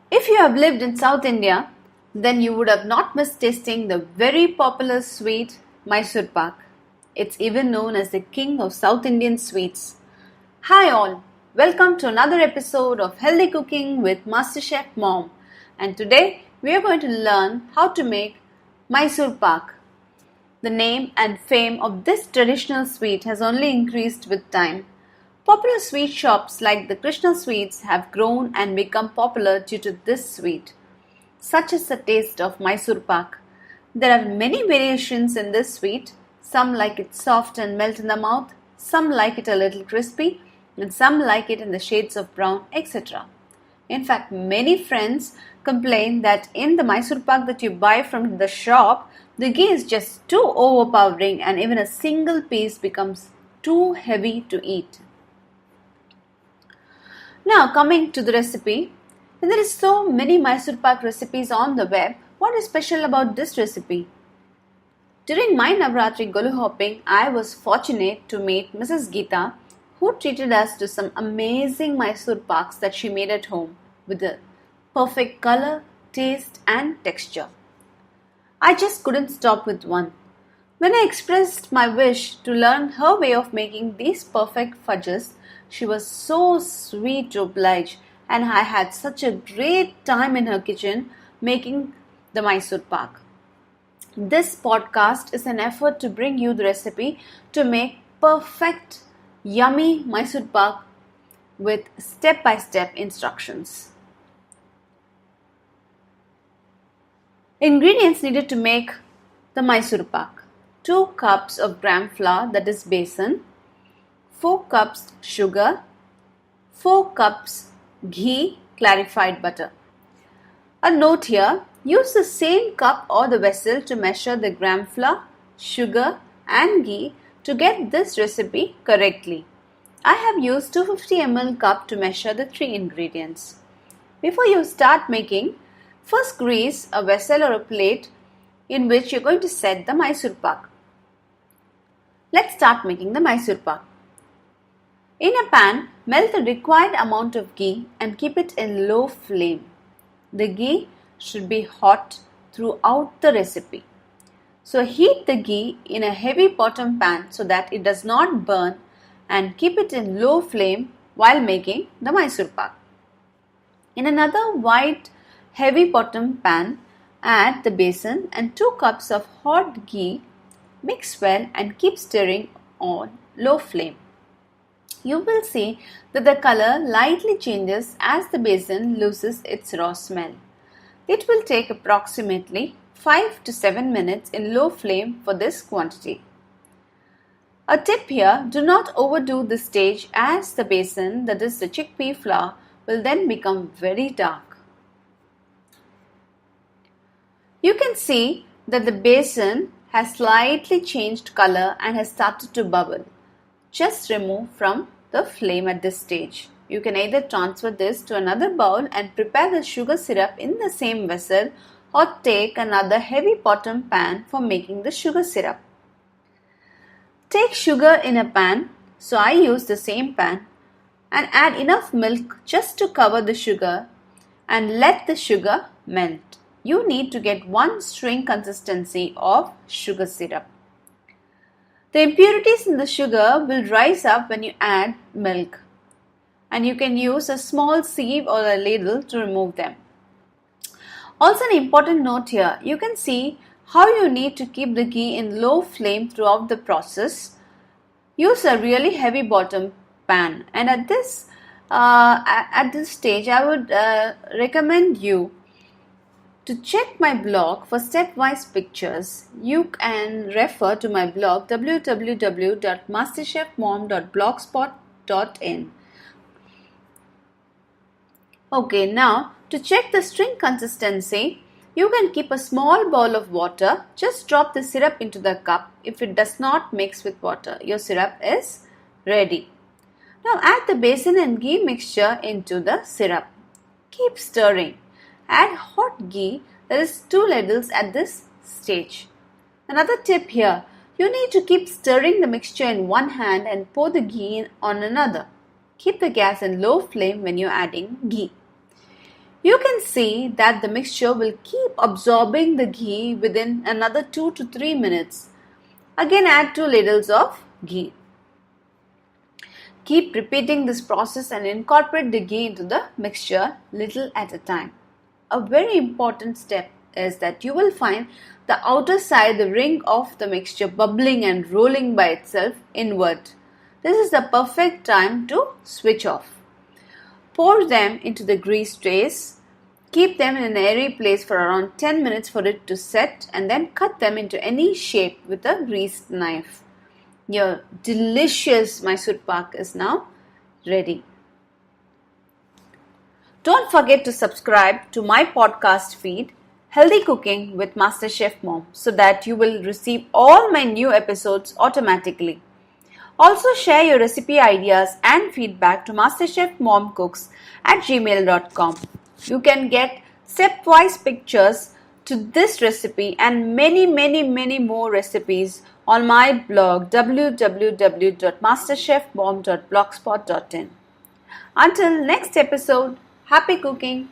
If you have lived in South India, then you would have not missed tasting the very popular sweet Mysore Pak. It's even known as the king of South Indian sweets. Hi all, welcome to another episode of Healthy Cooking with MasterChef Mom. And today we are going to learn how to make Mysore Pak. The name and fame of this traditional sweet has only increased with time. Popular sweet shops like the Krishna Sweets have grown and become popular due to this sweet. Such is the taste of Mysore Pak. There are many variations in this sweet. Some like it soft and melt in the mouth, some like it a little crispy, and some like it in the shades of brown, etc. In fact, many friends complain that in the Mysore Pak that you buy from the shop, the ghee is just too overpowering and even a single piece becomes too heavy to eat. Now coming to the recipe, there is so many Mysore Pak recipes on the web. What is special about this recipe? During my Navratri Golu hopping, I was fortunate to meet Mrs. Geeta, who treated us to some amazing Mysore Paks that she made at home with the perfect color, taste and texture. I just couldn't stop with one. When I expressed my wish to learn her way of making these perfect fudges, she was so sweet to oblige, and I had such a great time in her kitchen making the Mysore Pak. This podcast is an effort to bring you the recipe to make perfect, yummy Mysore Pak with step-by-step instructions. Ingredients needed to make the Mysore Pak: 2 cups of gram flour, that is besan, 4 cups sugar, 4 cups ghee, clarified butter. A note here, use the same cup or the vessel to measure the gram flour, sugar and ghee to get this recipe correctly. I have used 250 ml cup to measure the 3 ingredients. Before you start making, first grease a vessel or a plate in which you are going to set the Mysore Pak. Let's start making the Mysore Pak. In a pan, melt the required amount of ghee and keep it in low flame. The ghee should be hot throughout the recipe. So heat the ghee in a heavy bottom pan so that it does not burn, and keep it in low flame while making the Mysore Pak. In another wide heavy bottom pan, add the besan and 2 cups of hot ghee. Mix well and keep stirring on low flame. You will see that the color lightly changes as the besan loses its raw smell. It will take approximately 5 to 7 minutes in low flame for this quantity. A tip here, do not overdo this stage as the besan, that is the chickpea flour, will then become very dark. You can see that the besan has slightly changed color and has started to bubble. Just remove from the flame at this stage. You can either transfer this to another bowl and prepare the sugar syrup in the same vessel, or take another heavy bottom pan for making the sugar syrup. Take sugar in a pan, so I use the same pan, and add enough milk just to cover the sugar and let the sugar melt. You need to get one string consistency of sugar syrup. The impurities in the sugar will rise up when you add milk, and you can use a small sieve or a ladle to remove them. Also, an important note here, you can see how you need to keep the ghee in low flame throughout the process. Use a really heavy bottom pan, and at this stage I would recommend you to check my blog for stepwise pictures. You can refer to my blog www.masterchefmom.blogspot.in. Okay, now to check the string consistency, you can keep a small bowl of water. Just drop the syrup into the cup. If it does not mix with water, your syrup is ready. Now add the besan and ghee mixture into the syrup. Keep stirring. Add hot ghee, that is 2 ladles at this stage. Another tip here, you need to keep stirring the mixture in one hand and pour the ghee on another. Keep the gas in low flame when you are adding ghee. You can see that the mixture will keep absorbing the ghee within another 2 to 3 minutes. Again add 2 ladles of ghee. Keep repeating this process and incorporate the ghee into the mixture little at a time. A very important step is that you will find the outer side, the ring of the mixture bubbling and rolling by itself inward. This is the perfect time to switch off. Pour them into the grease trays. Keep them in an airy place for around 10 minutes for it to set and then cut them into any shape with a greased knife. Your delicious Mysore Pak is now ready. Don't forget to subscribe to my podcast feed, Healthy Cooking with Master Chef Mom, so that you will receive all my new episodes automatically. Also share your recipe ideas and feedback to masterchefmomcooks@gmail.com. You can get stepwise pictures to this recipe and many more recipes on my blog www.masterchefmom.blogspot.in. Until next episode, happy cooking!